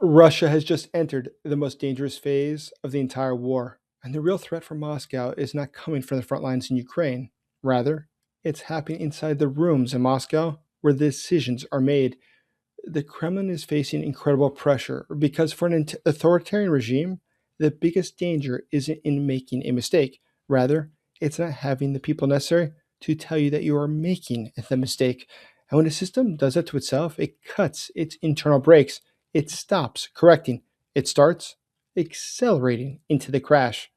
Russia has just entered the most dangerous phase of the entire war, and the real threat from Moscow is not coming from the front lines in Ukraine. Rather, it's happening inside the rooms in Moscow where the decisions are made. The Kremlin is facing incredible pressure because for an authoritarian regime, the biggest danger isn't in making a mistake. Rather, it's not having the people necessary to tell you that you are making the mistake. And when a system does that to itself, it cuts its internal brakes. It stops correcting. It starts accelerating into the crash.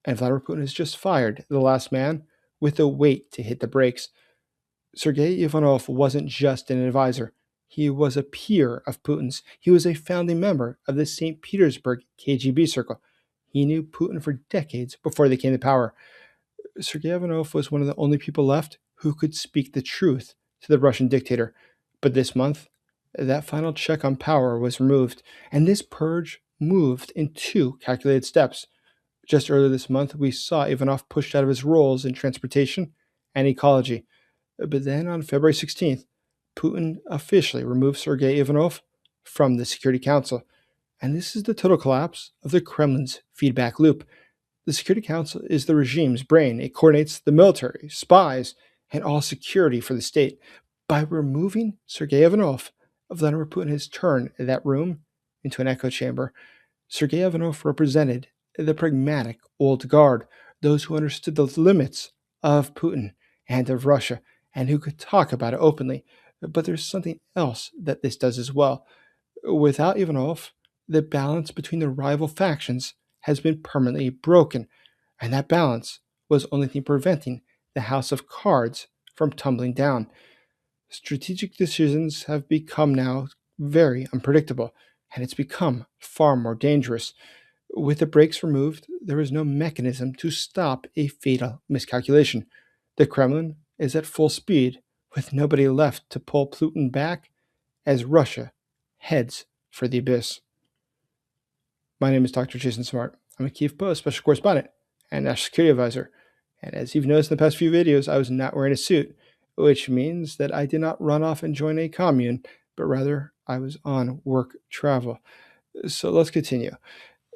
And Vladimir Putin has just fired the last man with the weight to hit the brakes. Sergei Ivanov wasn't just an advisor. He was a peer of Putin's. He was a founding member of the St. Petersburg KGB circle. He knew Putin for decades before they came to power. Sergei Ivanov was one of the only people left who could speak the truth to the Russian dictator. But this month, that final check on power was removed, and this purge moved in two calculated steps. Just earlier this month, we saw Ivanov pushed out of his roles in transportation and ecology. But then on February 16th, Putin officially removed Sergei Ivanov from the Security Council. And this is the total collapse of the Kremlin's feedback loop. The Security Council is the regime's brain. It coordinates the military, spies, and all security for the state. By removing Sergei Ivanov, Vladimir Putin has turned that room into an echo chamber. Sergei Ivanov represented the pragmatic old guard, those who understood the limits of Putin and of Russia, and who could talk about it openly. But there's something else that this does as well. Without Ivanov, the balance between the rival factions has been permanently broken, and that balance was the only thing preventing the house of cards from tumbling down. Strategic decisions have become now very unpredictable, and it's become far more dangerous. With the brakes removed, there is no mechanism to stop a fatal miscalculation. The Kremlin is at full speed, with nobody left to pull Putin back as Russia heads for the abyss. My name is Dr. Jason Smart. I'm a Kiev Post special correspondent and national security advisor. And as you've noticed in the past few videos, I was not wearing a suit, which means that I did not run off and join a commune, but rather I was on work travel. So let's continue.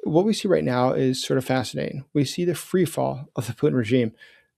What we see right now is sort of fascinating. We see the freefall of the Putin regime.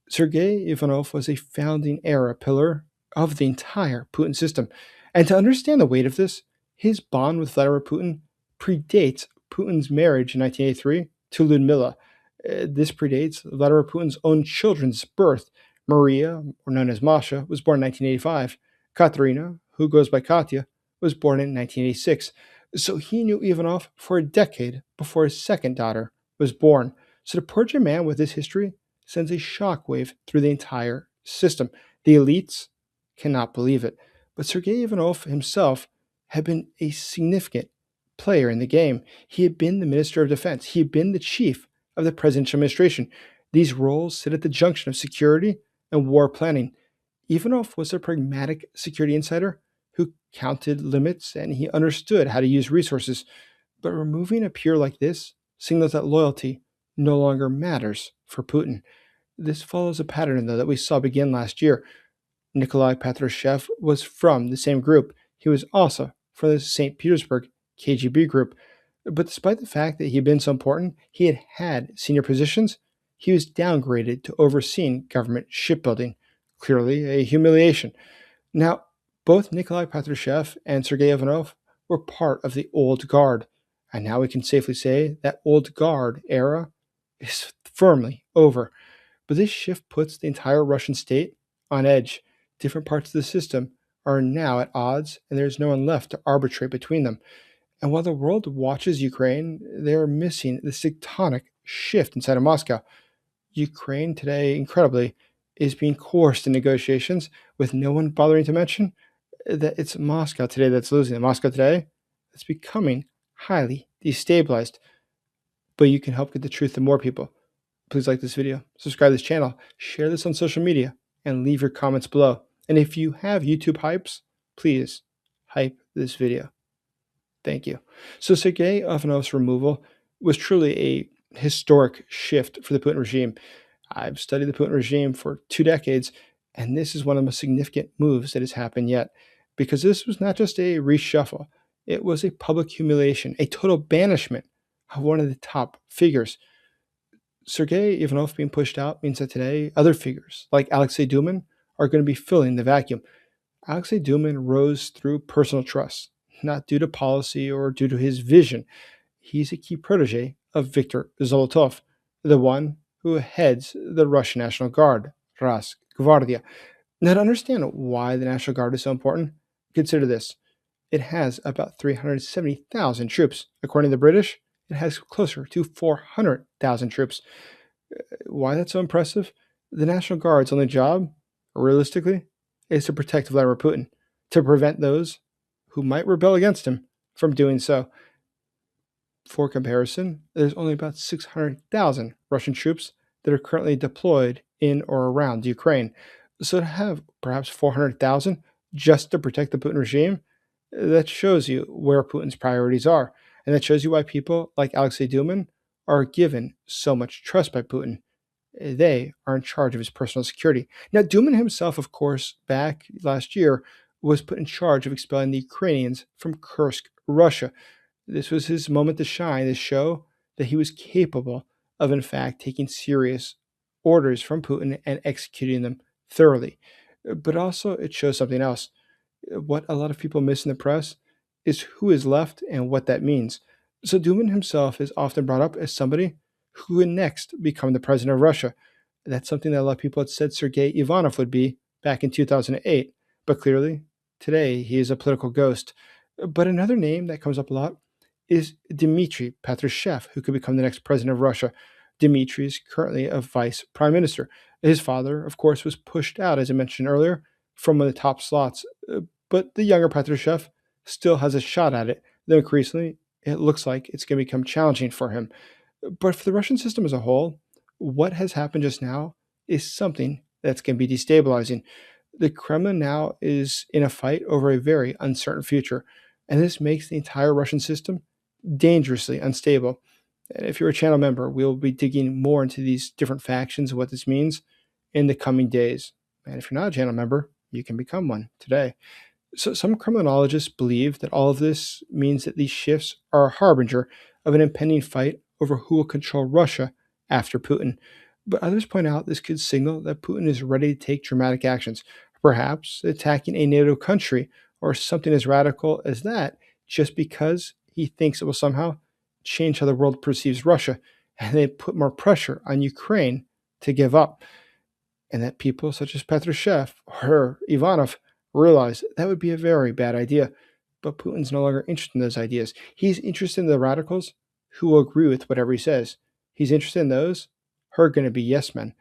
Sergei Ivanov was a founding era pillar of the entire Putin system. And to understand the weight of this, his bond with Vladimir Putin predates Putin's marriage in 1983 to Ludmila. This predates Vladimir Putin's own children's birth. Maria, or known as Masha, was born in 1985. Katerina, who goes by Katya, was born in 1986. So he knew Ivanov for a decade before his second daughter was born. So to purge a man with this history sends a shockwave through the entire system. The elites cannot believe it. But Sergei Ivanov himself had been a significant player in the game. He had been the Minister of Defense. He had been the chief of the presidential administration. These roles sit at the junction of security and war planning. Ivanov was a pragmatic security insider who counted limits and he understood how to use resources. But removing a peer like this signals that loyalty no longer matters for Putin. This follows a pattern, though, that we saw begin last year. Nikolai Patrushev was from the same group. He was also from the St. Petersburg KGB group. But despite the fact that he had been so important, he had had senior positions, he was downgraded to overseeing government shipbuilding. Clearly a humiliation. Now, both Nikolai Patrushev and Sergei Ivanov were part of the old guard, and now we can safely say that old guard era is firmly over. But this shift puts the entire Russian state on edge. Different parts of the system are now at odds, and there's no one left to arbitrate between them. And while the world watches Ukraine, they are missing the tectonic shift inside of Moscow. Ukraine today, incredibly, is being coerced in negotiations with no one bothering to mention that it's Moscow today that's losing. And Moscow today is becoming highly destabilized. But you can help get the truth to more people. Please like this video, subscribe to this channel, share this on social media, and leave your comments below. And if you have YouTube hypes, please hype this video. Thank you. So Sergei Ivanov's removal was truly a historic shift for the Putin regime. I've studied the Putin regime for 2 decades, and this is one of the most significant moves that has happened yet, because this was not just a reshuffle. It was a public humiliation, a total banishment of one of the top figures. Sergei Ivanov being pushed out means that today other figures like Alexei Dyumin are going to be filling the vacuum. Alexei Dyumin rose through personal trust, not due to policy or due to his vision. He's a key protege of Viktor Zolotov, the one who heads the Russian National Guard, Rosgvardia. Now, to understand why the National Guard is so important, consider this. It has about 370,000 troops. According to the British, it has closer to 400,000 troops. Why that's so impressive? The National Guard's only job, realistically, is to protect Vladimir Putin, to prevent those who might rebel against him from doing so. For comparison, there's only about 600,000 Russian troops that are currently deployed in or around Ukraine. So to have perhaps 400,000 just to protect the Putin regime, that shows you where Putin's priorities are. And that shows you why people like Alexei Dyumin are given so much trust by Putin. They are in charge of his personal security. Now, Dyumin himself, of course, back last year, was put in charge of expelling the Ukrainians from Kursk, Russia. This was his moment to shine, to show that he was capable of, in fact, taking serious orders from Putin and executing them thoroughly. But also, it shows something else. What a lot of people miss in the press is who is left and what that means. So, Dyumin himself is often brought up as somebody who would next become the president of Russia. That's something that a lot of people had said Sergei Ivanov would be back in 2008. But clearly, today, he is a political ghost. But another name that comes up a lot is Dmitry Patrushev, who could become the next president of Russia. Dmitry is currently a vice prime minister. His father, of course, was pushed out, as I mentioned earlier, from one of the top slots. But the younger Patrushev still has a shot at it, though increasingly it looks like it's going to become challenging for him. But for the Russian system as a whole, what has happened just now is something that's going to be destabilizing. The Kremlin now is in a fight over a very uncertain future, and this makes the entire Russian system dangerously unstable. And if you're a channel member, we'll be digging more into these different factions and what this means in the coming days. And if you're not a channel member, you can become one today. So some criminologists believe that all of this means that these shifts are a harbinger of an impending fight over who will control Russia after Putin. But others point out this could signal that Putin is ready to take dramatic actions, perhaps attacking a NATO country or something as radical as that, just because he thinks it will somehow change how the world perceives Russia, and they put more pressure on Ukraine to give up. And that people such as Patrushev or Ivanov realize that would be a very bad idea. But Putin's no longer interested in those ideas. He's interested in the radicals who will agree with whatever he says. He's interested in those who are going to be yes men.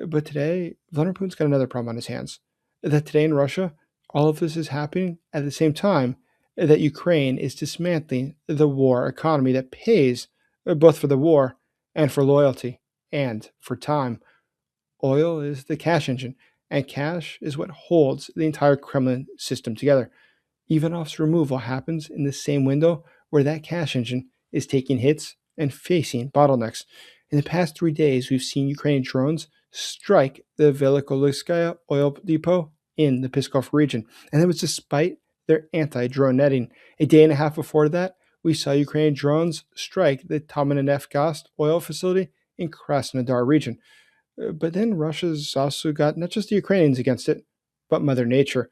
But today, Vladimir Putin's got another problem on his hands. That today in Russia, all of this is happening at the same time that Ukraine is dismantling the war economy that pays both for the war and for loyalty and for time. Oil is the cash engine, and cash is what holds the entire Kremlin system together. Ivanov's removal happens in the same window where that cash engine is taking hits and facing bottlenecks. In the past 3 days, we've seen Ukrainian drones strike the Velikiye oil depot in the Pskov region, and that was despite their anti-drone netting. A day and a half before that, we saw Ukrainian drones strike the Tamanneftegaz oil facility in Krasnodar region. But then Russia's also got not just the Ukrainians against it, but Mother Nature.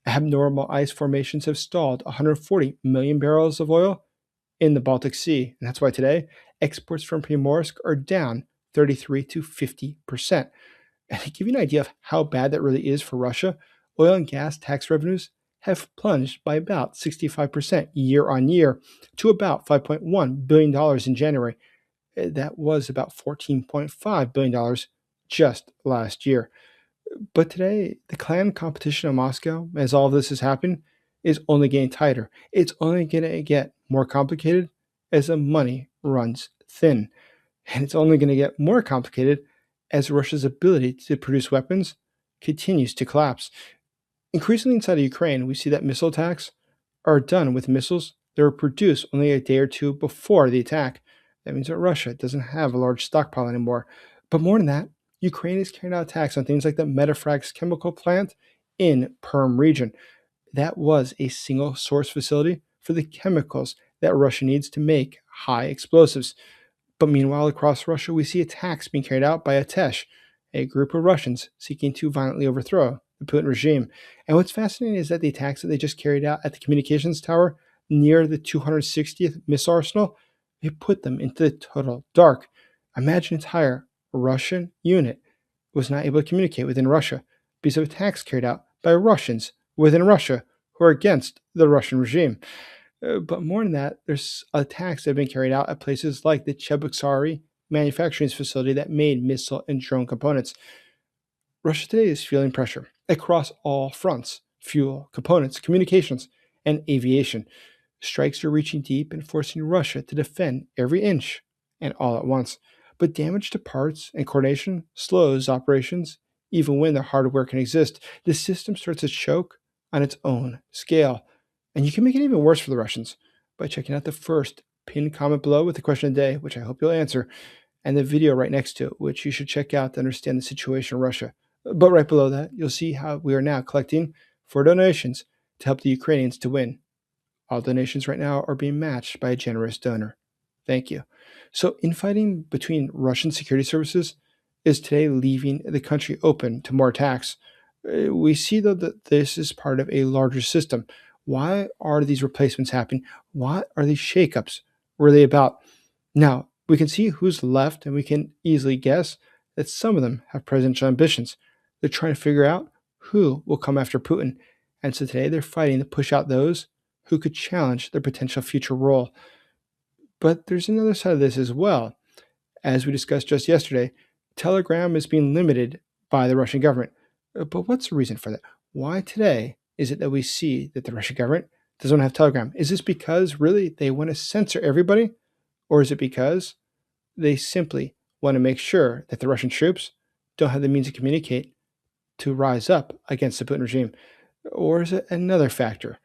Abnormal ice formations have stalled 140 million barrels of oil in the Baltic Sea. And that's why today exports from Primorsk are down 33 to 50%. And to give you an idea of how bad that really is for Russia, oil and gas tax revenues have plunged by about 65% year on year to about $5.1 billion in January. That was about $14.5 billion just last year. But today, the clan competition in Moscow, as all of this is happening, is only getting tighter. It's only going to get more complicated as the money runs thin. And it's only going to get more complicated as Russia's ability to produce weapons continues to collapse. Increasingly inside of Ukraine, we see that missile attacks are done with missiles that were produced only a day or two before the attack. That means that Russia doesn't have a large stockpile anymore. But more than that, Ukraine is carrying out attacks on things like the Metafrax chemical plant in Perm region. That was a single source facility for the chemicals that Russia needs to make high explosives. But meanwhile, across Russia, we see attacks being carried out by ATESH, a group of Russians seeking to violently overthrow the Putin regime. And what's fascinating is that the attacks that they just carried out at the communications tower near the 260th missile arsenal, it put them into the total dark. Imagine an entire Russian unit was not able to communicate within Russia because of attacks carried out by Russians within Russia who are against the Russian regime. But more than that, there's attacks that have been carried out at places like the Cheboksary manufacturing facility that made missile and drone components. Russia today is feeling pressure across all fronts: fuel, components, communications, and aviation. Strikes are reaching deep and forcing Russia to defend every inch and all at once. But damage to parts and coordination slows operations even when the hardware can exist. The system starts to choke on its own scale. And you can make it even worse for the Russians by checking out the first pinned comment below with the question of the day, which I hope you'll answer, and the video right next to it, which you should check out to understand the situation in Russia. But right below that, you'll see how we are now collecting for donations to help the Ukrainians to win. All donations right now are being matched by a generous donor. Thank you. So, infighting between Russian security services is today leaving the country open to more attacks. We see, though, that this is part of a larger system. Why are these replacements happening? What are these shakeups really about? Now, we can see who's left, and we can easily guess that some of them have presidential ambitions. They're trying to figure out who will come after Putin. And so today they're fighting to push out those who could challenge their potential future role. But there's another side of this as well. As we discussed just yesterday, Telegram is being limited by the Russian government. But what's the reason for that? Why today is it that we see that the Russian government doesn't have Telegram? Is this because really they want to censor everybody? Or is it because they simply want to make sure that the Russian troops don't have the means to communicate to rise up against the Putin regime? Or is it another factor?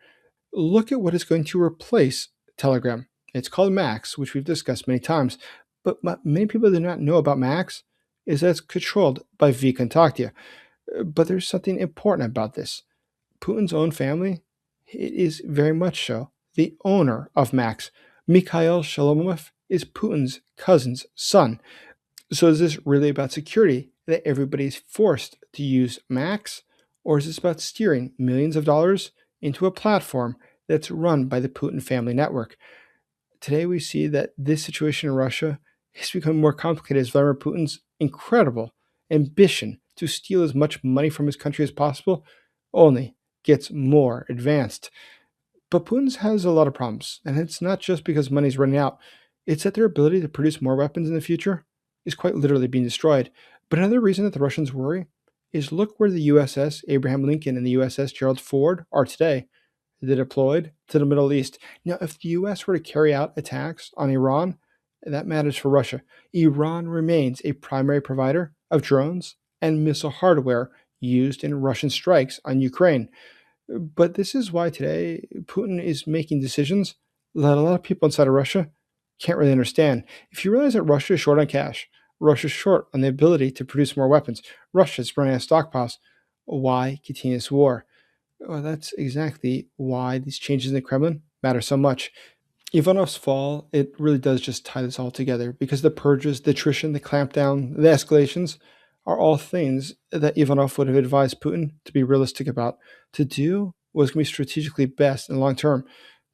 Look at what is going to replace Telegram. It's called Max, which we've discussed many times. But what many people do not know about Max is that it's controlled by VKontakte. But there's something important about this. Putin's own family, it is very much so the owner of Max. Mikhail Shalomov is Putin's cousin's son. So is this really about security that everybody's forced to use Max? Or is this about steering millions of dollars into a platform that's run by the Putin family network? Today we see that this situation in Russia has become more complicated as Vladimir Putin's incredible ambition to steal as much money from his country as possible only gets more advanced. But Putin's has a lot of problems, and it's not just because money's running out. It's that their ability to produce more weapons in the future is quite literally being destroyed. But another reason that the Russians worry is look where the USS Abraham Lincoln and the USS Gerald Ford are today. They're deployed to the Middle East. Now, if the US were to carry out attacks on Iran, that matters for Russia. Iran remains a primary provider of drones and missile hardware used in Russian strikes on Ukraine. But this is why today Putin is making decisions that a lot of people inside of Russia can't really understand. If you realize that Russia is short on cash, Russia is short on the ability to produce more weapons, Russia is running out of stockpiles, why continue this war? Well, that's exactly why these changes in the Kremlin matter so much. Ivanov's fall, it really does just tie this all together because the purges, the attrition, the clampdown, the escalations are all things that Ivanov would have advised Putin to be realistic about. To do was going to be strategically best in the long term.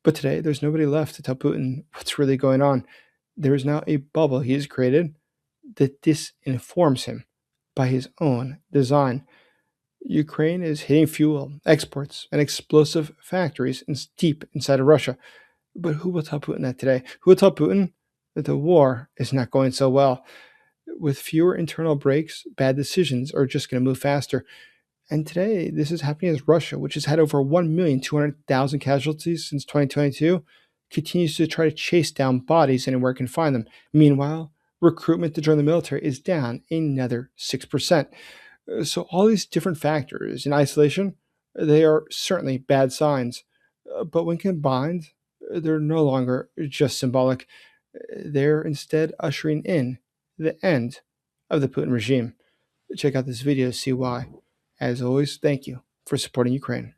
But today, there's nobody left to tell Putin what's really going on. There is now a bubble he has created that disinforms him by his own design. Ukraine is hitting fuel, exports, and explosive factories deep inside of Russia. But who will tell Putin that today? Who will tell Putin that the war is not going so well? With fewer internal breaks, bad decisions are just going to move faster. And today, this is happening as Russia, which has had over 1,200,000 casualties since 2022, continues to try to chase down bodies anywhere it can find them. Meanwhile, recruitment to join the military is down another 6%. So all these different factors in isolation, they are certainly bad signs. But when combined, they're no longer just symbolic. They're instead ushering in the end of the Putin regime. Check out this video to see why. As always, thank you for supporting Ukraine.